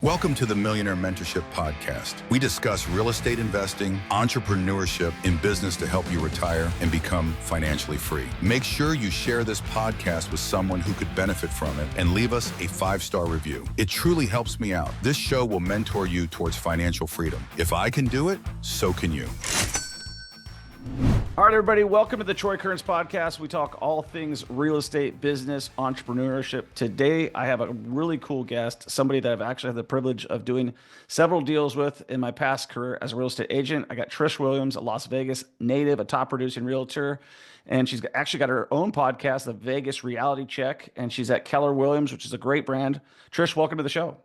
Welcome to the Millionaire Mentorship Podcast. We discuss real estate investing, entrepreneurship, and business to help you retire and become financially free. Make sure you share this podcast with someone who could benefit from it and leave us a 5-star review. It truly helps me out. This show will mentor you towards financial freedom. If I can do it, so can you. All right, everybody, welcome to the Troy Kearns Podcast. We talk all things real estate, business, entrepreneurship. Today, I have a really cool guest, somebody that I've actually had the privilege of doing several deals with in my past career as a real estate agent. I got Trish Williams, a Las Vegas native, a top producing realtor, and she's actually got her own podcast, The Vegas Reality Check, and she's at Keller Williams, which is a great brand. Trish, welcome to the show.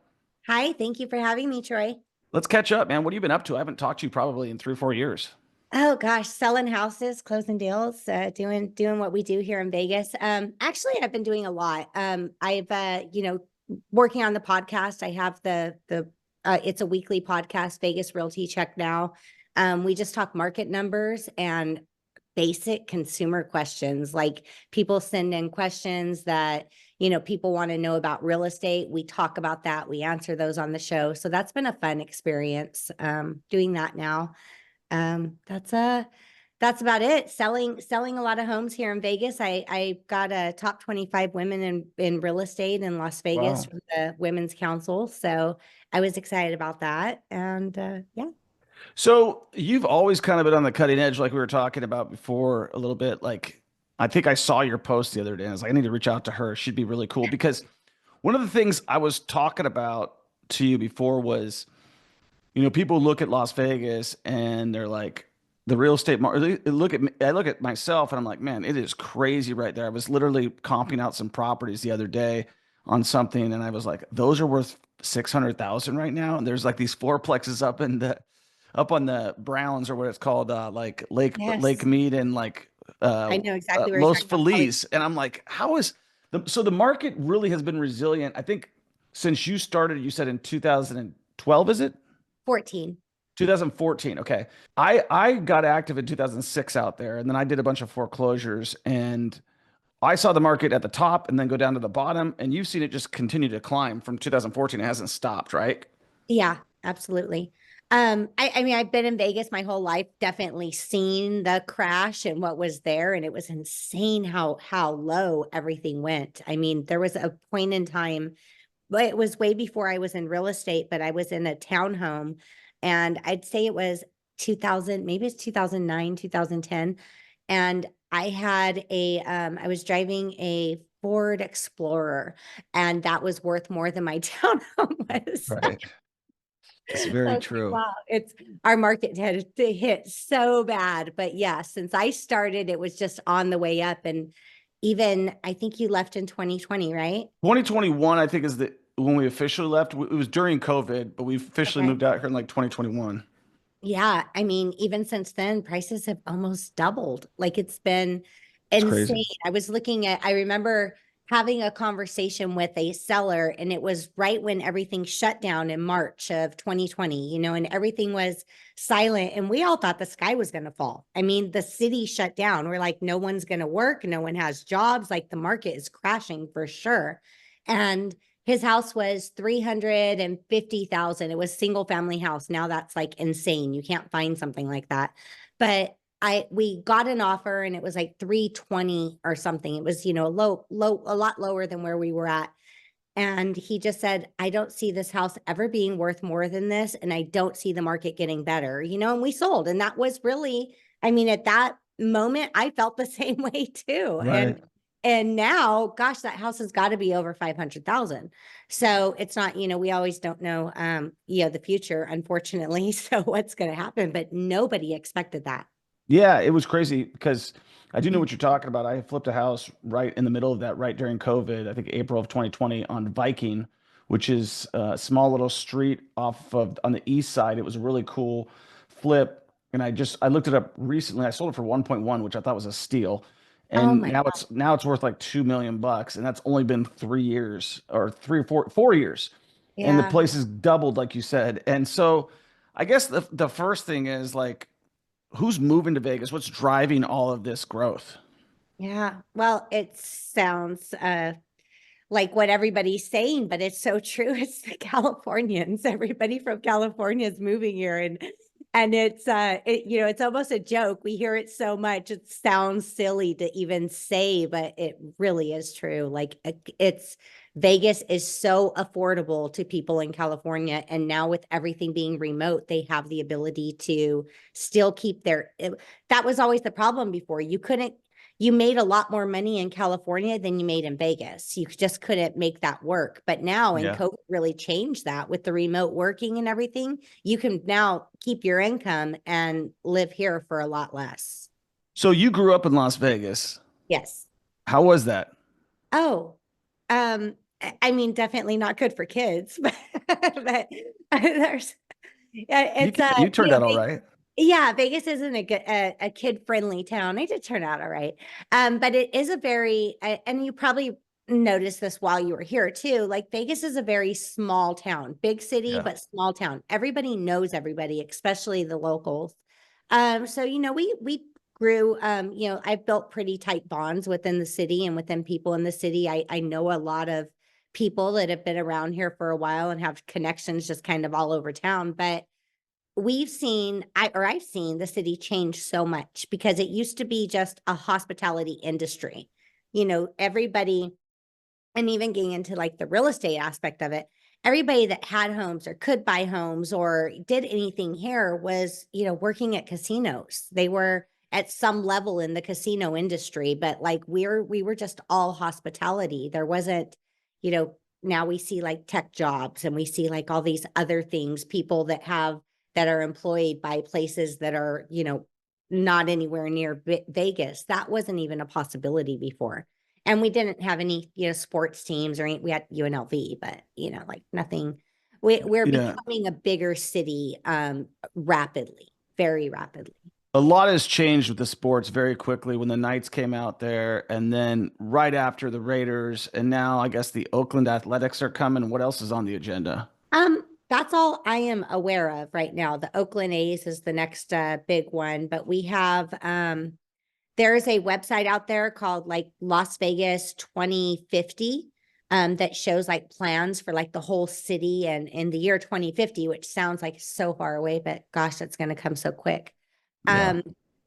Hi, thank you for having me, Troy. Let's catch up, man. What have you been up to? I haven't talked to you probably in 3 or 4 years. Oh gosh, selling houses, closing deals, doing what we do here in Vegas. Actually, I've been doing a lot. I've working on the podcast. I have the it's a weekly podcast, Vegas Realty Check now. We just talk market numbers and basic consumer questions. Like people send in questions that, people want to know about real estate. We talk about that. We answer those on the show. So that's been a fun experience, doing that now. That's about it. Selling a lot of homes here in Vegas. I got a top 25 women in real estate in Las Vegas from the Women's Council. So I was excited about that. And yeah. So you've always kind of been on the cutting edge, like we were talking about before a little bit. Like, I think I saw your post the other day and I was like, I need to reach out to her. She'd be really cool, because one of the things I was talking about to you before was, people look at Las Vegas and they're like, the real estate market. I look at myself and I'm like, man, it is crazy right there. I was literally comping out some properties the other day on something, and I was like, those are worth 600,000 right now. And there's like these fourplexes up on the Browns, or what it's called, like Lake Mead and like I know exactly where Los Feliz. And I'm like, so the market really has been resilient. I think since you started, you said in 2012, is it? 2014. Okay. I got active in 2006 out there, and then I did a bunch of foreclosures, and I saw the market at the top and then go down to the bottom, and you've seen it just continue to climb from 2014. It hasn't stopped, right? Yeah, absolutely. I mean, I've been in Vegas my whole life, definitely seen the crash and what was there. And it was insane how low everything went. I mean, there was a point in time, but it was way before I was in real estate, but I was in a townhome, and I'd say it was 2000, maybe it's 2009, 2010. And I had I was driving a Ford Explorer, and that was worth more than my townhome was. Right. It's very true. Wow. Our market had hit so bad, but yeah, since I started, it was just on the way up. And even, I think you left in 2020, right? 2021, I think, is when we officially left. It was during COVID, but we officially moved out here in like 2021. Yeah. I mean, even since then, prices have almost doubled. Like, it's been insane. I remember having a conversation with a seller, and it was right when everything shut down in March of 2020, and everything was silent, and we all thought the sky was going to fall. I mean, the city shut down. We're like, no one's going to work. No one has jobs. Like, the market is crashing for sure. And his house was 350,000. It was single family house. Now that's like insane. You can't find something like that. But we got an offer, and it was like 320 or something. It was, a lot lower than where we were at. And he just said, I don't see this house ever being worth more than this. And I don't see the market getting better, and we sold. And that was really, I mean, at that moment, I felt the same way too. Right. And now, gosh, that house has got to be over 500,000. So it's not, we always don't know, the future, unfortunately. So what's going to happen, but nobody expected that. Yeah, it was crazy, because I do know what you're talking about. I flipped a house right in the middle of that, right during COVID, I think April of 2020, on Viking, which is a small little street on the east side. It was a really cool flip. And I looked it up recently. I sold it for 1.1, which I thought was a steal. And now it's worth like $2 million, and that's only been 3 years, or 4 years. Yeah. And the place has doubled, like you said. And so I guess the first thing is, like, who's moving to Vegas? What's driving all of this growth? Yeah, well, it sounds like what everybody's saying, but it's so true. It's the Californians. Everybody from California is moving here, and it's it's almost a joke. We hear it so much. It sounds silly to even say, but it really is true. Like it's Vegas is so affordable to people in California, and now with everything being remote, they have the ability to still keep that was always the problem before. You made a lot more money in California than you made in Vegas. You just couldn't make that work. But now, and COVID really changed that with the remote working and everything. You can now keep your income and live here for a lot less. So you grew up in Las Vegas. Yes. How was that? Oh, I mean, definitely not good for kids, but there's, it's, you turned out all right. Yeah, Vegas isn't a kid-friendly town. It did turn out all right. But it is a very, and you probably noticed this while you were here too, like Vegas is a very small town, big city, but small town. Everybody knows everybody, especially the locals. So, we grew, I've built pretty tight bonds within the city and within people in the city. I know a lot of people that have been around here for a while and have connections just kind of all over town. But I've seen the city change so much because it used to be just a hospitality industry. Everybody, and even getting into like the real estate aspect of it, everybody that had homes or could buy homes or did anything here was, working at casinos. They were at some level in the casino industry, but like we were just all hospitality. There wasn't, now we see like tech jobs and we see like all these other things, people that are employed by places that are, not anywhere near Vegas. That wasn't even a possibility before. And we didn't have any, sports teams or we had UNLV, but, like nothing. We're becoming a bigger city rapidly, very rapidly. A lot has changed with the sports very quickly when the Knights came out there, and then right after the Raiders, and now I guess the Oakland Athletics are coming. What else is on the agenda? That's all I am aware of right now. The Oakland A's is the next big one, but we have there's a website out there called like Las Vegas 2050 that shows like plans for like the whole city and in the year 2050, which sounds like so far away, but gosh, that's going to come so quick. And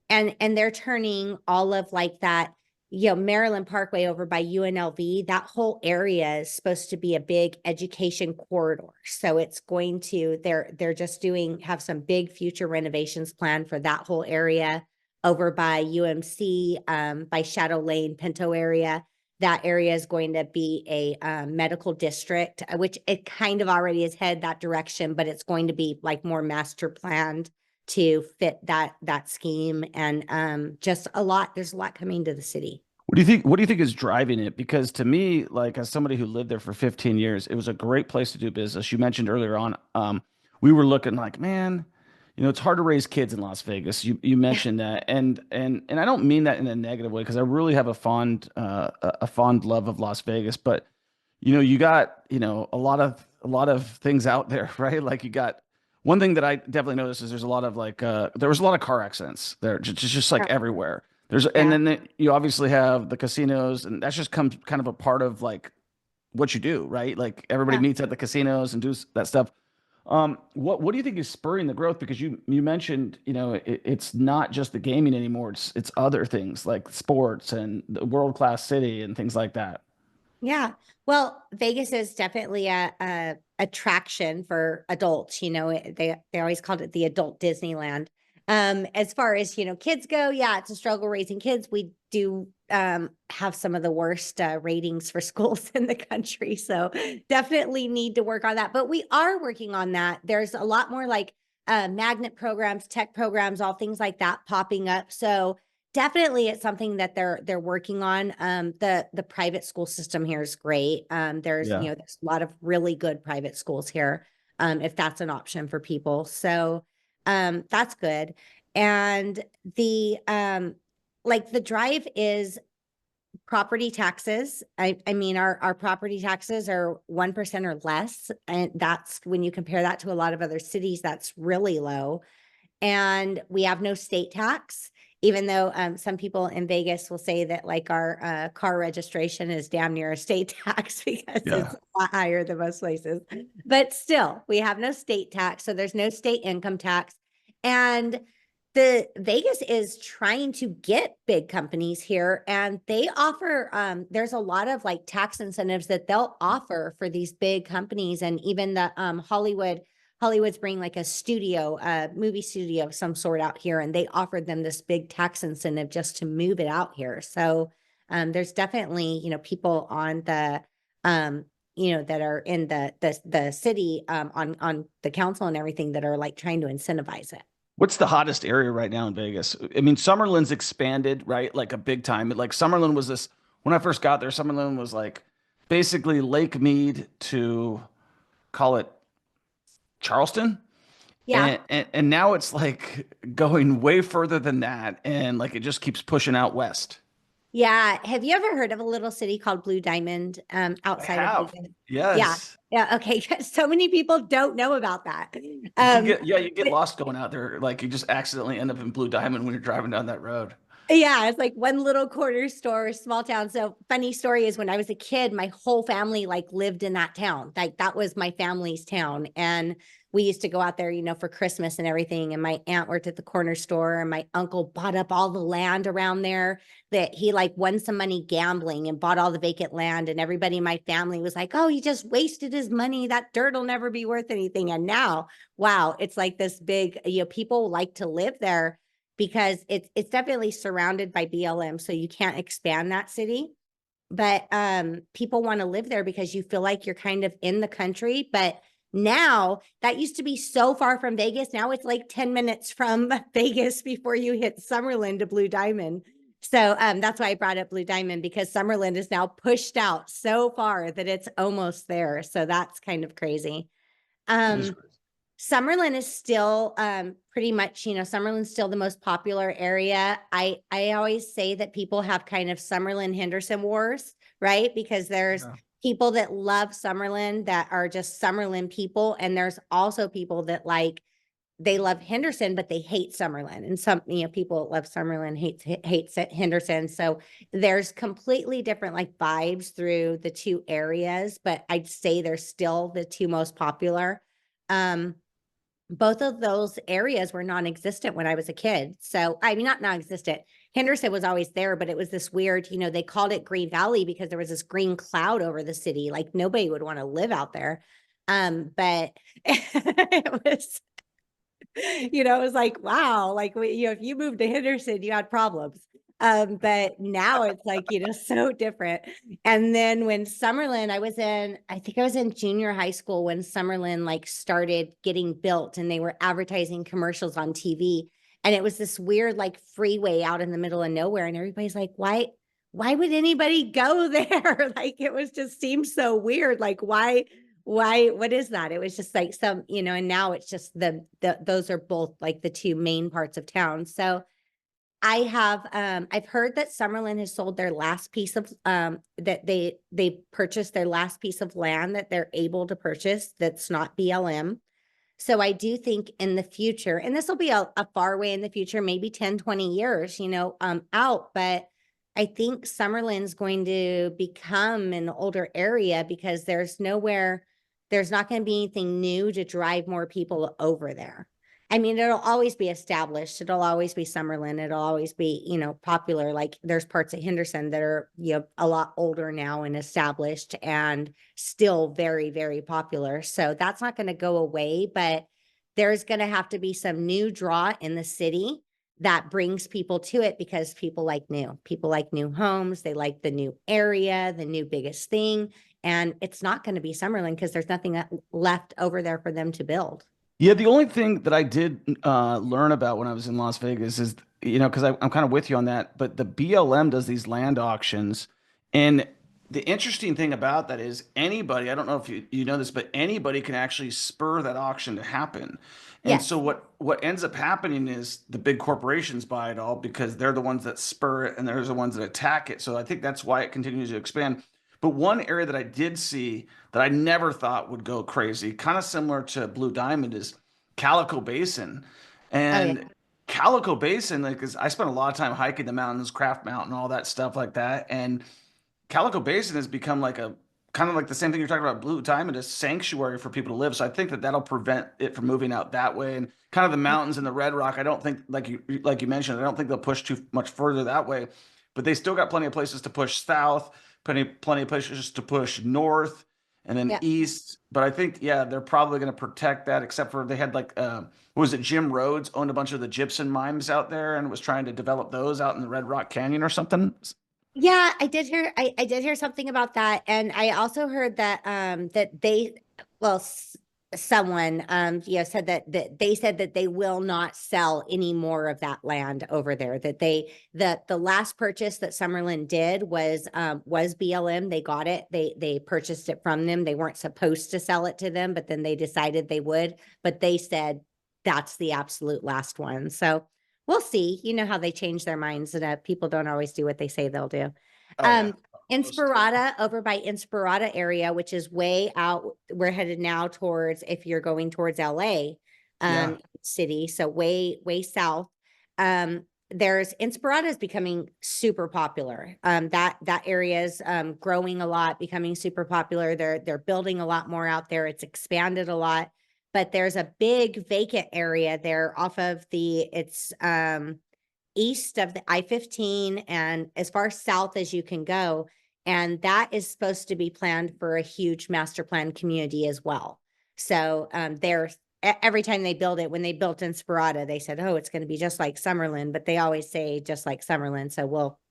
they're turning all of like that, Maryland Parkway over by UNLV, that whole area is supposed to be a big education corridor. So it's going to, they're just have some big future renovations planned for that whole area over by UMC, by Shadow Lane, Pinto area. That area is going to be a medical district, which it kind of already is headed that direction, but it's going to be like more master planned to fit that scheme. And just there's a lot coming to the city. What do you think is driving it? Because to me, like as somebody who lived there for 15 years, it was a great place to do business. You mentioned earlier on, we were looking like, man, it's hard to raise kids in Las Vegas. You mentioned that, and I don't mean that in a negative way because I really have a fond love of Las Vegas. But you got a lot of things out there, right? Like you got one thing that I definitely noticed is there's a lot of like there was a lot of car accidents there, just like everywhere. And then you obviously have the casinos, and that's just kind of a part of like what you do, right? Like everybody meets at the casinos and do that stuff. What do you think is spurring the growth? Because you mentioned, it's not just the gaming anymore. It's other things like sports and the world-class city and things like that. Yeah. Well, Vegas is definitely a attraction for adults. They always called it the adult Disneyland. As far as, kids go, yeah, it's a struggle raising kids. We do have some of the worst ratings for schools in the country. So definitely need to work on that. But we are working on that. There's a lot more like magnet programs, tech programs, all things like that popping up. So definitely it's something that they're working on. The private school system here is great. There's a lot of really good private schools here, if that's an option for people. So that's good. And the the drive is property taxes. I mean, our property taxes are 1% or less. And that's when you compare that to a lot of other cities, that's really low. And we have no state tax. even though some people in Vegas will say that like our car registration is damn near a state tax because it's a lot higher than most places. But still, we have no state tax, so there's no state income tax. And the Vegas is trying to get big companies here, and they offer there's a lot of like tax incentives that they'll offer for these big companies, and even the Hollywood's bringing like a studio, a movie studio of some sort out here, and they offered them this big tax incentive just to move it out here. So there's definitely, people on the that are in the city on the council and everything that are like trying to incentivize it. What's the hottest area right now in Vegas? I mean, Summerlin's expanded, right? Like a big time. Like Summerlin was this, when I first got there, Summerlin was like basically Lake Mead to call it Charleston. Yeah. And now it's like going way further than that. And like it just keeps pushing out west. Yeah. Have you ever heard of a little city called Blue Diamond outside of Vegas? Yeah. Yes. Yeah. Okay. So many people don't know about that. You get But lost going out there. Like you just accidentally end up in Blue Diamond when you're driving down that road. yeah, it's like one little corner store, small town. So funny story is when I was a kid, my whole family like lived in that town. Like that was my family's town. And we used to go out there, for Christmas and everything. And my aunt worked at the corner store, and my uncle bought up all the land around there that he like won some money gambling and bought all the vacant land. And everybody in my family was like, oh, he just wasted his money. That dirt will never be worth anything. And now, wow, it's like this big, people like to live there because it's definitely surrounded by BLM, so you can't expand that city. But people want to live there because you feel like you're kind of in the country. But now that used to be so far from Vegas. Now it's like 10 minutes from Vegas before you hit Summerlin to Blue Diamond. So that's why I brought up Blue Diamond, because Summerlin is now pushed out so far that it's almost there. So that's kind of crazy. It is crazy. Summerlin is still pretty much, Summerlin's still the most popular area. I always say that people have kind of Summerlin Henderson wars, right? Because there's people that love Summerlin that are just Summerlin people, and there's also people that they love Henderson but they hate Summerlin, and some people that love Summerlin hates Henderson. So there's completely different like vibes through the two areas, but I'd say they're still the two most popular. Both of those areas were non-existent when I was a kid. So, I mean, not non-existent. Henderson was always there, but it was this weird, they called it Green Valley because there was this green cloud over the city. Like nobody would want to live out there. But it was, it was like, wow, like, if you moved to Henderson, you had problems. But now it's like, so different. And then when Summerlin, I think I was in junior high school when Summerlin like started getting built, and they were advertising commercials on TV. And it was this weird like freeway out in the middle of nowhere. And everybody's like, why would anybody go there? Like it was just seemed so weird. Like why, what is that? It was just like some, and now it's just those are both like the two main parts of town. So I've heard that Summerlin has sold their last piece of that they purchased their last piece of land that they're able to purchase that's not BLM. So I do think in the future, and this will be a far way in the future, maybe 10, 20 years, out, but I think Summerlin's going to become an older area because there's not going to be anything new to drive more people over there. I mean, it'll always be established. It'll always be Summerlin. It'll always be, popular. Like there's parts of Henderson that are, a lot older now and established and still very, very popular. So that's not going to go away, but there's going to have to be some new draw in the city that brings people to it because people like new homes. They like the new area, the new biggest thing. And it's not going to be Summerlin because there's nothing left over there for them to build. Yeah, the only thing that I did learn about when I was in Las Vegas is, because I'm kind of with you on that, but the BLM does these land auctions. And the interesting thing about that is anybody, I don't know if you know this, but anybody can actually spur that auction to happen. And Yes. so what ends up happening is the big corporations buy it all because they're the ones that spur it and they're the ones that attack it. So I think that's why it continues to expand. But one area that I did see that I never thought would go crazy, kind of similar to Blue Diamond, is Calico Basin. Oh yeah. And Calico Basin, like, 'cause I spent a lot of time hiking the mountains, Craft Mountain, all that stuff like that. And Calico Basin has become like a kind of like the same thing you're talking about, Blue Diamond, a sanctuary for people to live. So I think that that'll prevent it from moving out that way. And kind of the mountains and the Red Rock, I don't think, like you mentioned, I don't think they'll push too much further that way. But they still got plenty of places to push south, plenty of places to push north and then Yeah. east. But I think, yeah, they're probably going to protect that, except for they had like, what was it? Jim Rhodes owned a bunch of the gypsum mines out there and was trying to develop those out in the Red Rock Canyon or something. Yeah, I did hear something about that. And I also heard that that they well someone said that they said that they will not sell any more of that land over there. That the last purchase that Summerlin did was BLM. They got it. They purchased it from them. They weren't supposed to sell it to them, but then they decided they would. But they said that's the absolute last one. So we'll see. You know how they change their minds, and people don't always do what they say they'll do. Oh, yeah. Inspirata, over by Inspirata area, which is way out. We're headed now towards, if you're going towards LA, Yeah. city. So way south. There's Inspirata is becoming super popular. That area is growing a lot, becoming super popular. They're building a lot more out there. It's expanded a lot. But there's a big vacant area there off of it's east of the I-15 and as far south as you can go. And that is supposed to be planned for a huge master plan community as well. So every time they build it, when they built Inspirata, they said, oh, it's going to be just like Summerlin, but they always say just like Summerlin. So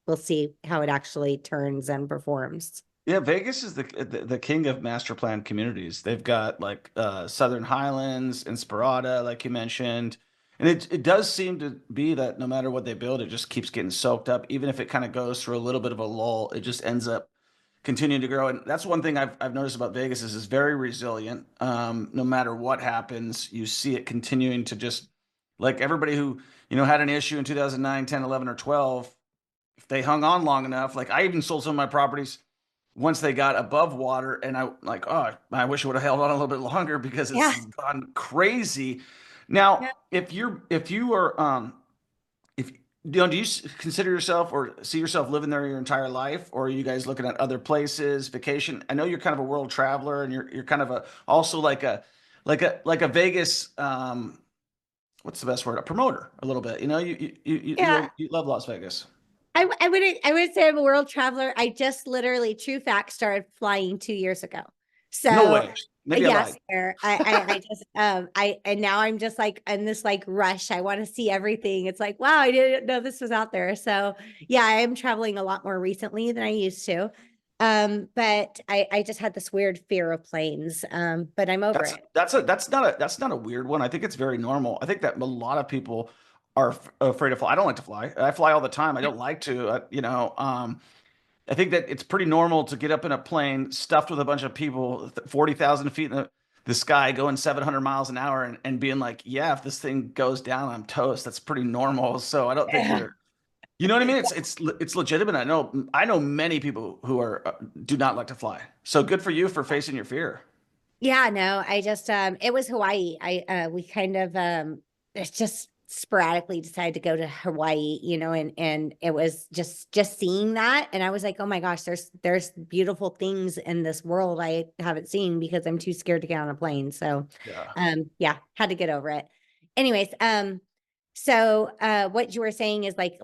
we'll see how it actually turns and performs. Yeah, Vegas is the king of master plan communities. They've got like Southern Highlands, Inspirada, like you mentioned. And it does seem to be that no matter what they build, it just keeps getting soaked up. Even if it kind of goes through a little bit of a lull, it just ends up continuing to grow. And that's one thing I've noticed about Vegas is it's very resilient. No matter what happens, you see it continuing to just, like everybody who, had an issue in 2009, 10, 11, or 12, if they hung on long enough, like I even sold some of my properties once they got above water, and I wish I would have held on a little bit longer because Yeah. it's gone crazy. Now, Yeah. if you are if do you consider yourself or see yourself living there your entire life, or are you guys looking at other places, vacation? I know you're kind of a world traveler, and you're kind of also like a Vegas, what's the best word? A promoter a little bit. Yeah. You love Las Vegas. I would say I'm a world traveler. I just literally, true fact, started flying 2 years ago. So No way. Maybe I yes, lied. sir. I just and now I'm just like in this like rush. I want to see everything. It's like, wow, I didn't know this was out there. So yeah, I am traveling a lot more recently than I used to. But I just had this weird fear of planes. But I'm over it. That's not a weird one. I think it's very normal. I think that a lot of people are afraid to fly. I don't like to fly. I fly all the time. I don't like to. I think that it's pretty normal to get up in a plane stuffed with a bunch of people, 40,000 feet in the sky, going 700 miles an hour, and being like, yeah, if this thing goes down, I'm toast. That's pretty normal. So I don't think you know what I mean? It's legitimate. I know many people who are do not like to fly. So good for you for facing your fear. Yeah, no, I just it was Hawaii. We kind of it's just sporadically decided to go to Hawaii, and it was just seeing that, and I was like, oh my gosh, there's beautiful things in this world I haven't seen because I'm too scared to get on a plane. So yeah, had to get over it. Anyways, so what you were saying is like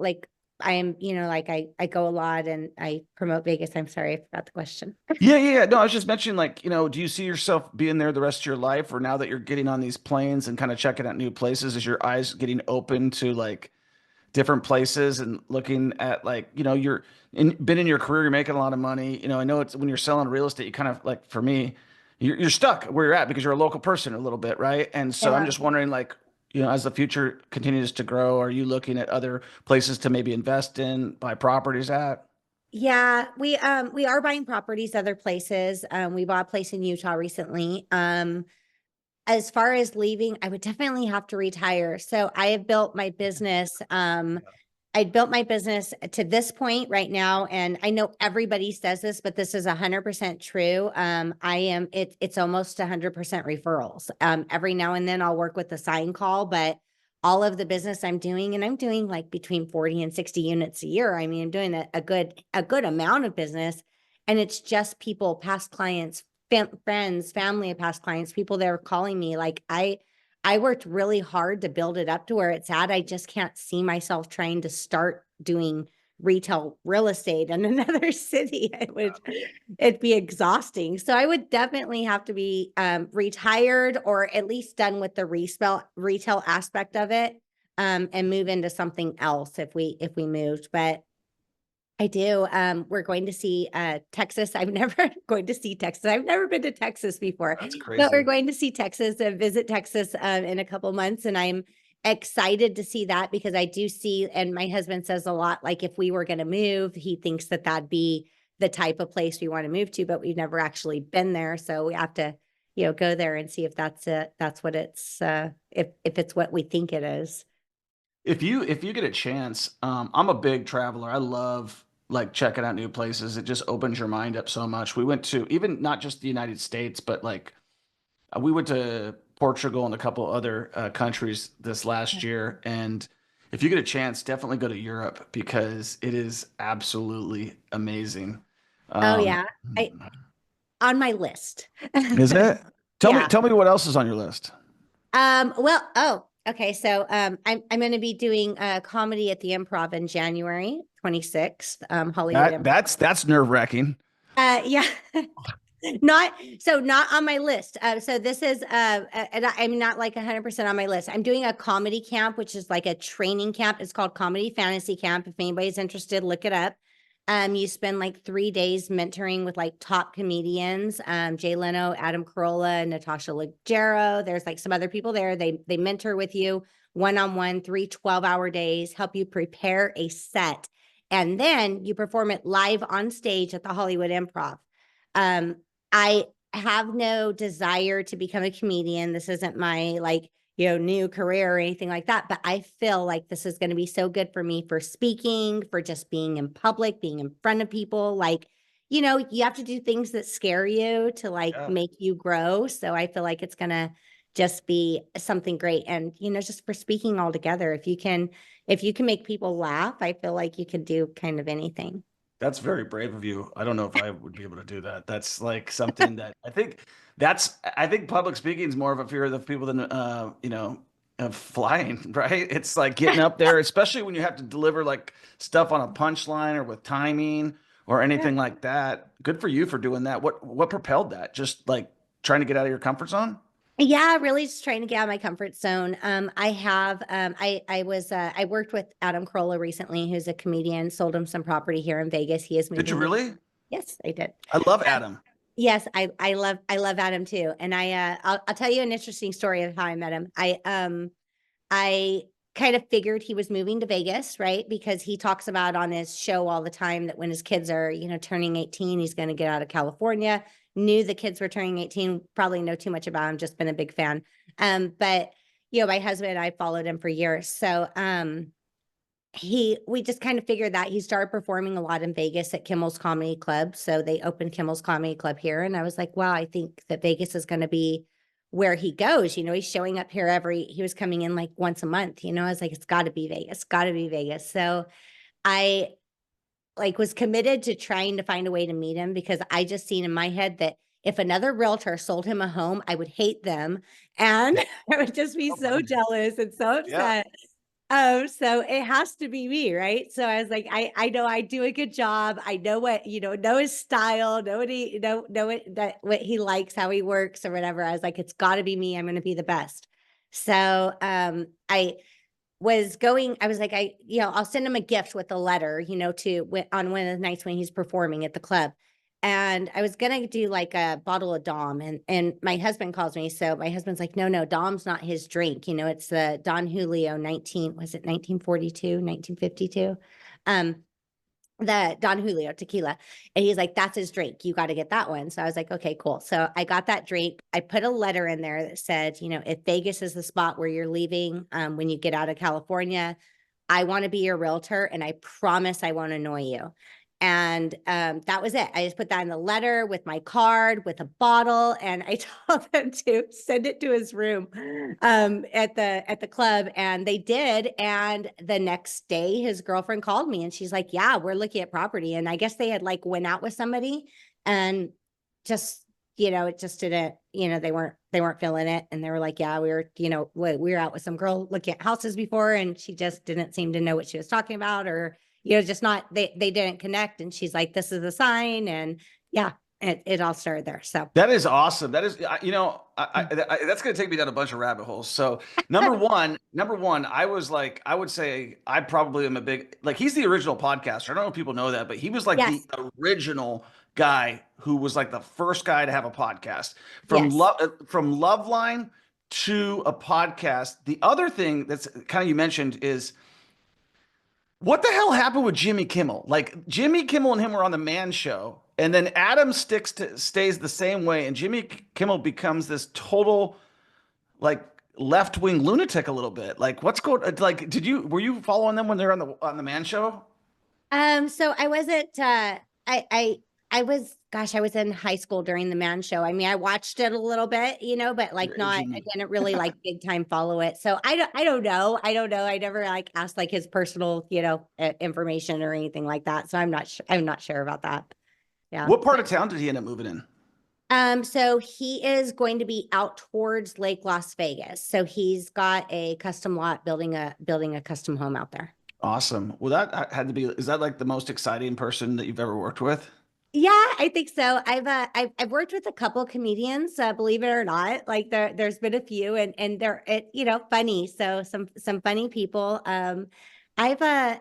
I am, like I go a lot and I promote Vegas. I'm sorry, I forgot the question. Yeah. No, I was just mentioning, like, do you see yourself being there the rest of your life, or now that you're getting on these planes and kind of checking out new places, is your eyes getting open to like different places and looking at like, been in your career, you're making a lot of money. I know it's when you're selling real estate, you kind of like, for me, you're stuck where you're at because you're a local person a little bit, right? And so I'm Yeah. just wondering, like, as the future continues to grow, are you looking at other places to maybe invest in, buy properties at? Yeah, we are buying properties other places. We bought a place in Utah recently. As far as leaving, I would definitely have to retire. So I have built my business. I built my business to this point right now, and I know everybody says this, but this is 100% true. It's almost 100% referrals. Every now and then I'll work with a sign call, but all of the business I'm doing, and I'm doing like between 40 and 60 units a year. I mean, I'm doing a good amount of business, and it's just people, past clients, friends, family of past clients, people that are calling me. Like I worked really hard to build it up to where it's at. I just can't see myself trying to start doing retail real estate in another city. It'd be exhausting. So I would definitely have to be retired, or at least done with the retail aspect of it, and move into something else if we moved. But I do. We're going to see Texas. I've never going to see Texas. I've never been to Texas before. That's crazy. But we're going to see Texas and visit Texas in a couple months, and I'm excited to see that, because I do see, and my husband says a lot, like if we were going to move, he thinks that that'd be the type of place we want to move to, but we've never actually been there, so we have to, go there and see if that's what it's if it's what we think it is. If you get a chance, I'm a big traveler. I love like checking out new places. It just opens your mind up so much. We went to, even not just the United States, but like we went to Portugal and a couple other countries this last year. And if you get a chance, definitely go to Europe, because it is absolutely amazing. Oh yeah, on my list. Is it? Yeah. Tell me what else is on your list. Okay. So, I'm going to be doing a comedy at the Improv in January 26th, Hollywood Improv. That's nerve-wracking. Yeah. not on my list. So this is, and I'm not like 100% on my list. I'm doing a comedy camp, which is like a training camp. It's called Comedy Fantasy Camp. If anybody's interested, look it up. You spend like 3 days mentoring with like top comedians, Jay Leno, Adam Carolla, Natasha Leggero. There's like some other people there. They mentor with you one-on-one, 3 12-hour days, help you prepare a set. And then you perform it live on stage at the Hollywood Improv. I have no desire to become a comedian. This isn't my like, new career or anything like that. But I feel like this is going to be so good for me, for speaking, for just being in public, being in front of people. Like, you have to do things that scare you to like make you grow. So I feel like it's going to just be something great. And, just for speaking altogether, if you can make people laugh, I feel like you can do kind of anything. That's very brave of you. I don't know if I would be able to do that. That's like something that I think public speaking is more of a fear of the people than of flying, right? It's like getting up there, especially when you have to deliver like stuff on a punchline or with timing or anything like that. Good for you for doing that. What propelled that? Just like trying to get out of your comfort zone? Yeah, really just trying to get out of my comfort zone. I worked with Adam Carolla recently, who's a comedian, sold him some property here in Vegas. He is moving. Did you really? Yes, I did. I love Adam. Yes, I love Adam too. And I'll tell you an interesting story of how I met him. I kind of figured he was moving to Vegas, right? Because he talks about on his show all the time that when his kids are, turning 18, he's going to get out of California. Knew the kids were turning 18, probably know too much about him, just been a big fan. But my husband and I followed him for years. So we just kind of figured that he started performing a lot in Vegas at Kimmel's Comedy Club. So they opened Kimmel's Comedy Club here. And I was like, wow, I think that Vegas is going to be where he goes. He's showing up here he was coming in like once a month. I was like, it's got to be Vegas. So I was committed to trying to find a way to meet him, because I just seen in my head that if another realtor sold him a home, I would hate them. And I would just be so jealous and so upset. So it has to be me, right? So I was like, I know I do a good job. I know what, know his style, know what he, what he likes, how he works or whatever. I was like, it's gotta be me. I'm going to be the best. So, I was like, I'll send him a gift with a letter, on one of the nights when he's performing at the club. And I was going to do like a bottle of Dom, and my husband calls me. So my husband's like, no, Dom's not his drink. It's the Don Julio 1942, 1952. The Don Julio tequila. And he's like, that's his drink. You got to get that one. So I was like, okay, cool. So I got that drink. I put a letter in there that said, if Vegas is the spot where you're leaving, when you get out of California, I want to be your realtor, and I promise I won't annoy you. And that was it. I just put that in the letter with my card, with a bottle, and I told them to send it to his room at the club, and they did. And the next day, his girlfriend called me, and she's like, "Yeah, we're looking at property." And I guess they had like went out with somebody, and just it just didn't. They weren't feeling it, and they were like, "Yeah, we were out with some girl looking at houses before, and she just didn't seem to know what she was talking about, or." Just not, they didn't connect. And she's like, this is a sign. And yeah, it all started there. So that is awesome. That is, that's going to take me down a bunch of rabbit holes. So number one, I would say I probably am a big, like, he's the original podcaster. I don't know if people know that, but he was like yes. the original guy who was like the first guy to have a podcast from Yes. from Loveline to a podcast. The other thing that's kind of, you mentioned, is what the hell happened with Jimmy Kimmel? Like, Jimmy Kimmel and him were on the Man Show, and then Adam stays the same way, and Jimmy Kimmel becomes this total like left-wing lunatic a little bit. Like, what's going? Like, were you following them when they're on the Man Show? So I wasn't. I was. Gosh, I was in high school during the Man Show. I mean, I watched it a little bit, but like not. I didn't really like big time follow it. So I don't know. I never like asked like his personal, information or anything like that. So I'm not sure about that. Yeah. What part of town did he end up moving in? So he is going to be out towards Lake Las Vegas. So he's got a custom lot building a custom home out there. Awesome. Well, that had to be. Is that like the most exciting person that you've ever worked with? Yeah, I think so. I've worked with a couple of comedians, believe it or not. Like there's been a few, and they're funny. So some funny people. I've gotten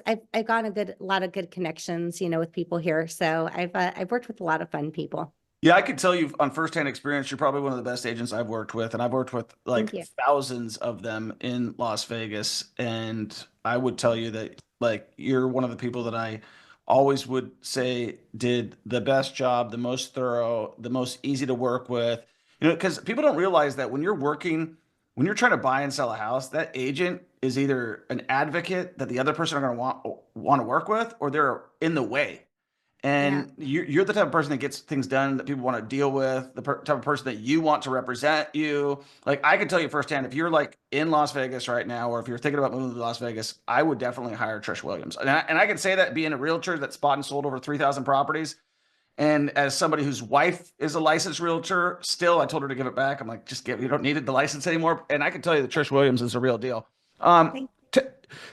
a lot of good connections, with people here. So I've worked with a lot of fun people. Yeah, I could tell you on firsthand experience, you're probably one of the best agents I've worked with, and I've worked with like thousands of them in Las Vegas. And I would tell you that like you're one of the people that I always would say did the best job, the most thorough, the most easy to work with. Because people don't realize that when you're trying to buy and sell a house, that agent is either an advocate that the other person are going to want to work with, or they're in the way. And you're the type of person that gets things done that people want to deal with, the type of person that you want to represent you. Like, I can tell you firsthand, if you're like in Las Vegas right now, or if you're thinking about moving to Las Vegas, I would definitely hire Trish Williams. And I can say that being a realtor that's bought and sold over 3,000 properties. And as somebody whose wife is a licensed realtor, still, I told her to give it back. I'm like, you don't need the license anymore. And I can tell you that Trish Williams is a real deal.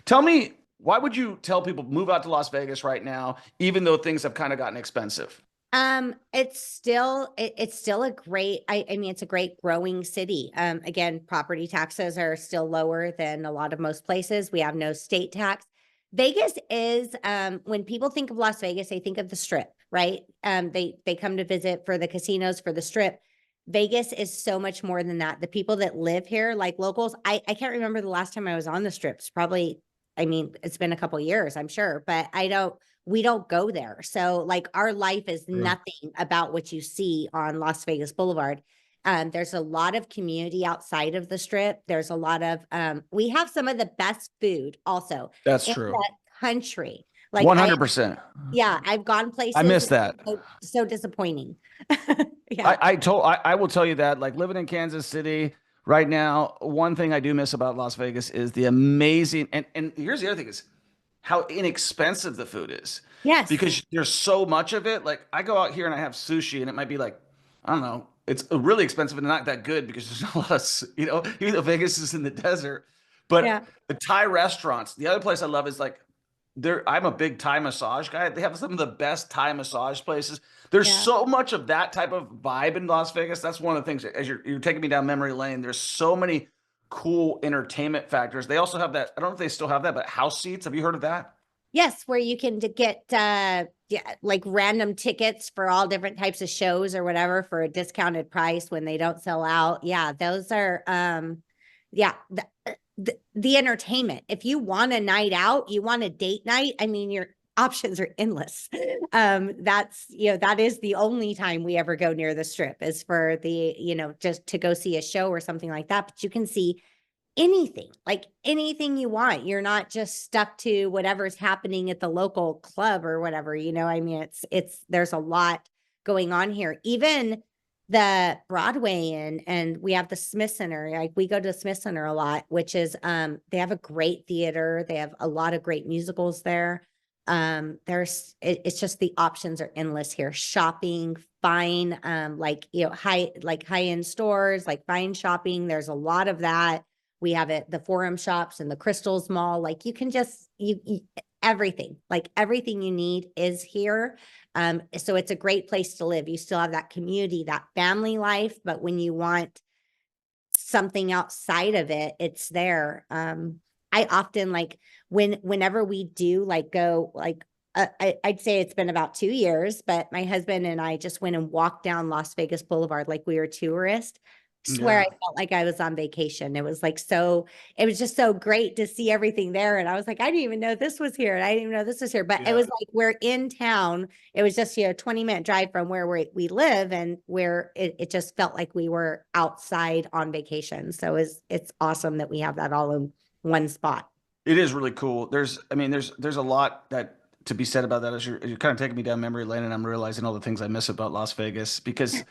Tell me, why would you tell people move out to Las Vegas right now, even though things have kind of gotten expensive? It's still a great, I mean, it's a great growing city. Again, property taxes are still lower than a lot of most places. We have no state tax. Vegas is, when people think of Las Vegas, they think of the Strip, right? They come to visit for the casinos, for the Strip. Vegas is so much more than that. The people that live here, like locals, I can't remember the last time I was on the Strips. Probably, I mean, it's been a couple of years, I'm sure, but we don't go there. So like our life is nothing about what you see on Las Vegas Boulevard. There's a lot of community outside of the Strip. There's a lot of, we have some of the best food also. That's true. The country. Like 100%. Yeah. I've gone places. I miss that. So disappointing. Yeah. I will tell you that, like, living in Kansas City right now, one thing I do miss about Las Vegas is the amazing, and here's the other thing, is how inexpensive the food is. Yes. Because there's so much of it. Like, I go out here and I have sushi, and it might be like, I don't know, it's really expensive and not that good because there's not a lot of, even though Vegas is in the desert. But the Thai restaurants, the other place I love is like, I'm a big Thai massage guy. They have some of the best Thai massage places. There's so much of that type of vibe in Las Vegas. That's one of the things, as you're taking me down memory lane, there's so many cool entertainment factors. They also have that, I don't know if they still have that, but house seats. Have you heard of that? Yes, where you can get like random tickets for all different types of shows or whatever for a discounted price when they don't sell out. Yeah, those are the entertainment. If you want a night out, you want a date night, I mean, your options are endless. That's, that is the only time we ever go near the Strip, is for the, just to go see a show or something like that. But you can see anything, like anything you want. You're not just stuck to whatever's happening at the local club or whatever, you know, I mean, there's a lot going on here. Even the Broadway and we have the Smith Center. Like we go to the Smith Center a lot, which is, they have a great theater. They have a lot of great musicals there. It's just the options are endless here. Shopping, fine, like, you know, high-end stores, like fine shopping. There's a lot of that. We have it, the Forum Shops and the Crystals Mall. Like you can just, everything, like everything you need is here. So it's a great place to live. You still have that community, that family life, but when you want something outside of it, it's there. I often like whenever we do like go like, I'd say it's been about 2 years, but my husband and I just went and walked down Las Vegas Boulevard like we were tourists. Swear I felt like I was on vacation. It was like it was just so great to see everything there. And I was like, I didn't even know this was here. And I didn't even know this was here. But it was like we're in town. It was just, you know, 20-minute drive from where we live, and where it just felt like we were outside on vacation. So it's awesome that we have that all in one spot. It is really cool. There's a lot that to be said about that as you're kind of taking me down memory lane, and I'm realizing all the things I miss about Las Vegas because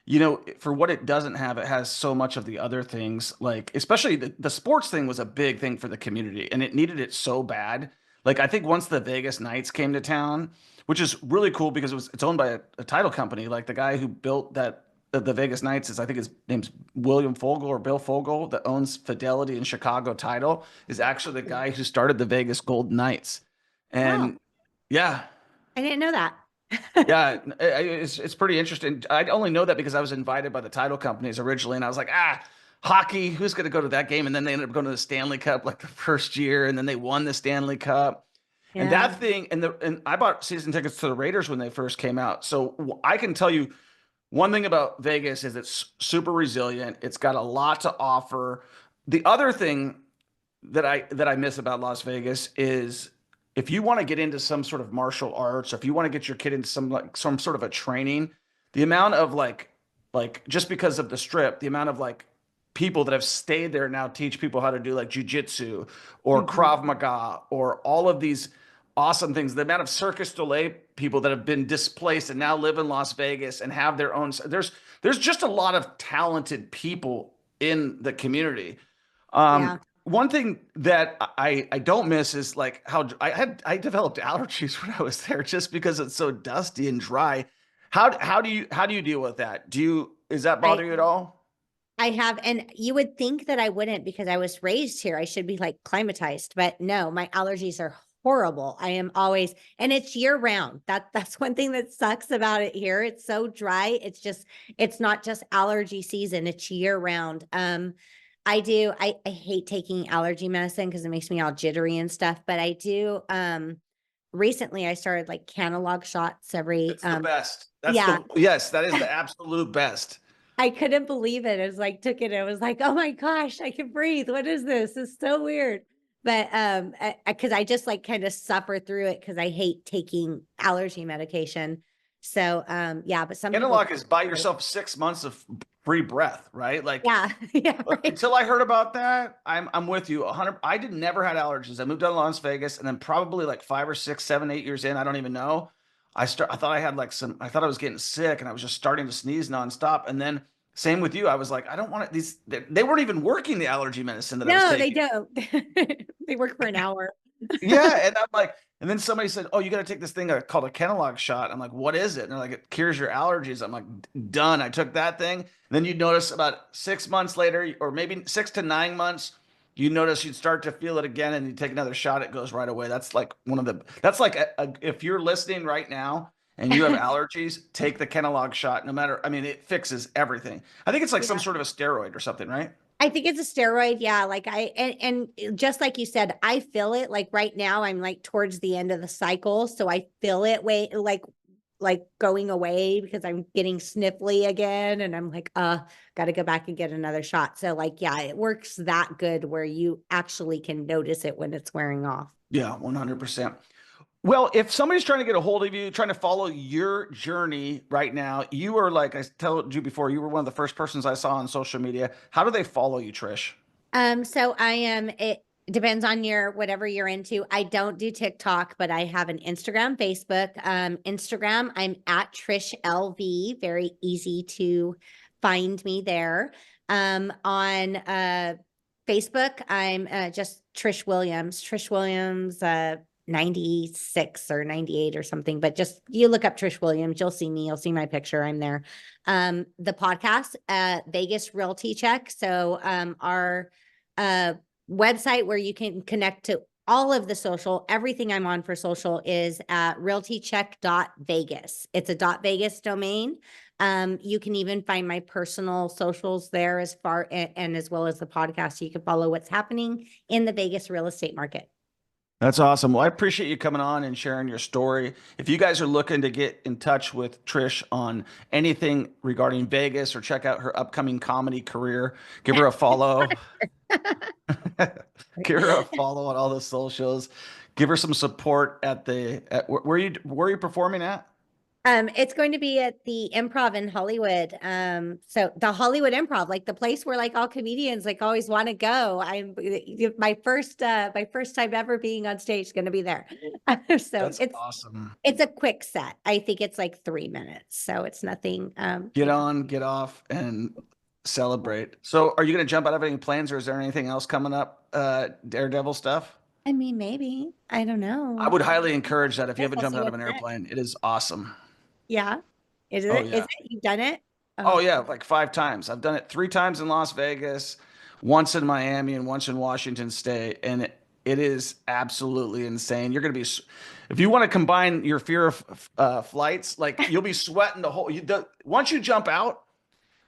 you know, for what it doesn't have, it has so much of the other things, like especially the sports thing was a big thing for the community and it needed it so bad. Like I think once the Vegas Knights came to town, which is really cool because it's owned by a title company. Like the guy who built the Vegas Knights is, I think his name's William Fogel or Bill Fogel, that owns Fidelity and Chicago Title, is actually the guy who started the Vegas Golden Knights. And Wow. yeah. I didn't know that. Yeah, it's pretty interesting. I only know that because I was invited by the title companies originally, and I was like, hockey, who's going to go to that game? And then they ended up going to the Stanley Cup like the first year, and then they won the Stanley Cup. And that thing, and I bought season tickets to the Raiders when they first came out. So I can tell you one thing about Vegas is it's super resilient. It's got a lot to offer. The other thing that I miss about Las Vegas is if you want to get into some sort of martial arts, or if you want to get your kid into some sort of a training, the amount of like just because of the Strip, the amount of like people that have stayed there now teach people how to do like jujitsu or Krav Maga or all of these awesome things. The amount of Circus du Soleil people that have been displaced and now live in Las Vegas and have their own. There's just a lot of talented people in the community. One thing that I don't miss is like how I developed allergies when I was there just because it's so dusty and dry. How do you deal with that? Is that bother you at all? I have, and you would think that I wouldn't because I was raised here. I should be like climatized, but no, my allergies are horrible. I am always, and it's year round. That's one thing that sucks about it here. It's so dry. It's not just allergy season. It's year round. I hate taking allergy medicine because it makes me all jittery and stuff, but I do, recently I started like Canalog shots every, It's the best. Yes, that is the absolute best. I couldn't believe it. It was like, took it. It was like, oh my gosh, I can breathe. What is this? It's so weird. But, cause I just like kind of suffer through it cause I hate taking allergy medication. So, yeah, but some Analog is buy yourself 6 months of free breath, right? Like, yeah, yeah. Right. Until I heard about that, I'm with you 100. I never had allergies. I moved down to Las Vegas, and then probably like 5 or 6, 7, 8 years in, I don't even know. I thought I had like I thought I was getting sick, and I was just starting to sneeze nonstop. And then same with you. I was like, I don't want it. They weren't even working the allergy medicine that I was taking. No, they don't. They work for an hour. Yeah, and I'm like, and then somebody said, "Oh, you got to take this thing called a Kenalog shot." I'm like, "What is it?" And they're like, "It cures your allergies." I'm like, "Done." I took that thing. And then you notice about 6 months later, or maybe 6 to 9 months, you notice you'd start to feel it again, and you take another shot, it goes right away. That's like that's like if you're listening right now and you have allergies, take the Kenalog shot. No matter, I mean, it fixes everything. I think it's like some sort of a steroid or something, right? I think it's a steroid. Yeah. Like and just like you said, I feel it like right now I'm like towards the end of the cycle. So I feel it like going away because I'm getting sniffly again. And I'm like, got to go back and get another shot. So like, yeah, it works that good where you actually can notice it when it's wearing off. Yeah, 100%. Well, if somebody's trying to get a hold of you, trying to follow your journey right now, you are, like I told you before, you were one of the first persons I saw on social media. How do they follow you, Trish? So I am, it depends on whatever you're into. I don't do TikTok, but I have an Instagram, Facebook. Instagram, I'm at Trish LV. Very easy to find me there. On Facebook, I'm just Trish Williams. 96 or 98 or something, but just you look up Trish Williams, you'll see me, you'll see my picture. I'm there. The podcast, Vegas Realty Check. So our website where you can connect to all of the social, everything I'm on for social is at realtycheck.vegas. It's a .vegas domain. You can even find my personal socials there and as well as the podcast. So you can follow what's happening in the Vegas real estate market. That's awesome. Well, I appreciate you coming on and sharing your story. If you guys are looking to get in touch with Trish on anything regarding Vegas or check out her upcoming comedy career, give her a follow. Give her a follow on all the socials. Give her some support at where are you performing at? It's going to be at the Improv in Hollywood. So the Hollywood Improv, like the place where like all comedians like always want to go. My first time ever being on stage is going to be there. So That's it's awesome. It's a quick set. I think it's like 3 minutes, so it's nothing. Get on, get off, and celebrate. So, are you going to jump out of any plans, or is there anything else coming up? Daredevil stuff. I mean, maybe. I don't know. I would highly encourage that if you haven't jumped out of an airplane, it is awesome. Yeah. Is it? Oh, yeah. Is it? You've done it? Oh yeah, like 5 times. I've done it 3 times in Las Vegas, once in Miami, and once in Washington State, and it is absolutely insane. You're gonna be, if you want to combine your fear of flights, like you'll be sweating the whole. Once you jump out,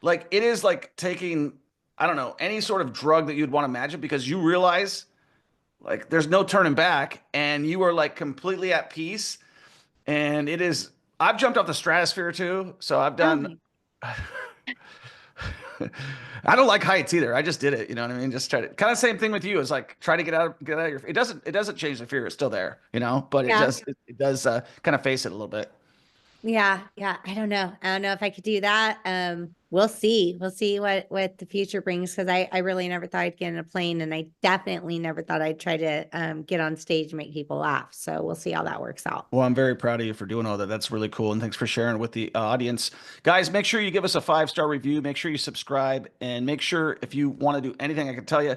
like it is like taking, I don't know, any sort of drug that you'd want to imagine, because you realize like there's no turning back, and you are like completely at peace, and it is. I've jumped off the stratosphere too, so I've done. I don't like heights either. I just did it. You know what I mean? Just try to kind of same thing with you. It's like try to get out of your. It doesn't change the fear. It's still there, you know. But it does kind of face it a little bit. Yeah. I don't know if I could do that. We'll see what the future brings, because I really never thought I'd get in a plane, and I definitely never thought I'd try to get on stage and make people laugh. So we'll see how that works out. Well, I'm very proud of you for doing all that. That's really cool, and thanks for sharing with the audience. Guys, make sure you give us a 5-star review. Make sure you subscribe, and make sure if you want to do anything, I can tell you,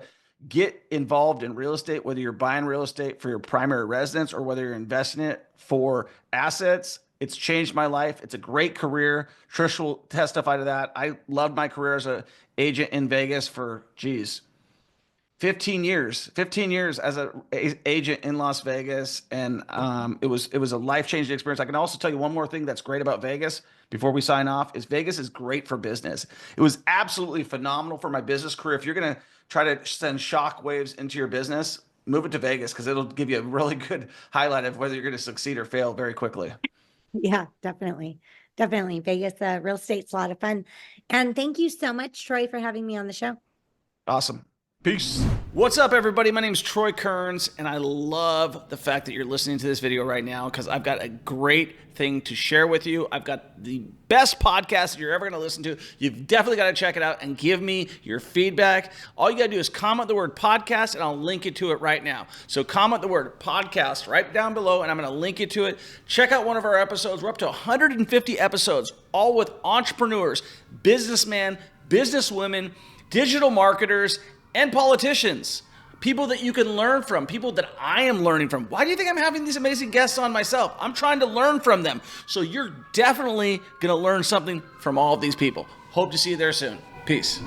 get involved in real estate, whether you're buying real estate for your primary residence or whether you're investing it for assets. It's changed my life. It's a great career. Trish will testify to that. I loved my career as an agent in Vegas for, 15 years. 15 years as an agent in Las Vegas, and it was a life-changing experience. I can also tell you one more thing that's great about Vegas before we sign off is Vegas is great for business. It was absolutely phenomenal for my business career. If you're going to try to send shock waves into your business, move it to Vegas, because it'll give you a really good highlight of whether you're going to succeed or fail very quickly. Yeah, definitely. Vegas, real estate's a lot of fun. And thank you so much, Troy, for having me on the show. Awesome. Peace. What's up, everybody? My name is Troy Kearns, and I love the fact that you're listening to this video right now, because I've got a great thing to share with you. I've got the best podcast that you're ever going to listen to. You've definitely got to check it out and give me your feedback. All you got to do is comment the word podcast, and I'll link you to it right now. So comment the word podcast right down below, and I'm going to link you to it. Check out one of our episodes. We're up to 150 episodes, all with entrepreneurs, businessmen, businesswomen, digital marketers, and politicians, people that you can learn from, people that I am learning from. Why do you think I'm having these amazing guests on myself? I'm trying to learn from them. So you're definitely going to learn something from all of these people. Hope to see you there soon. Peace.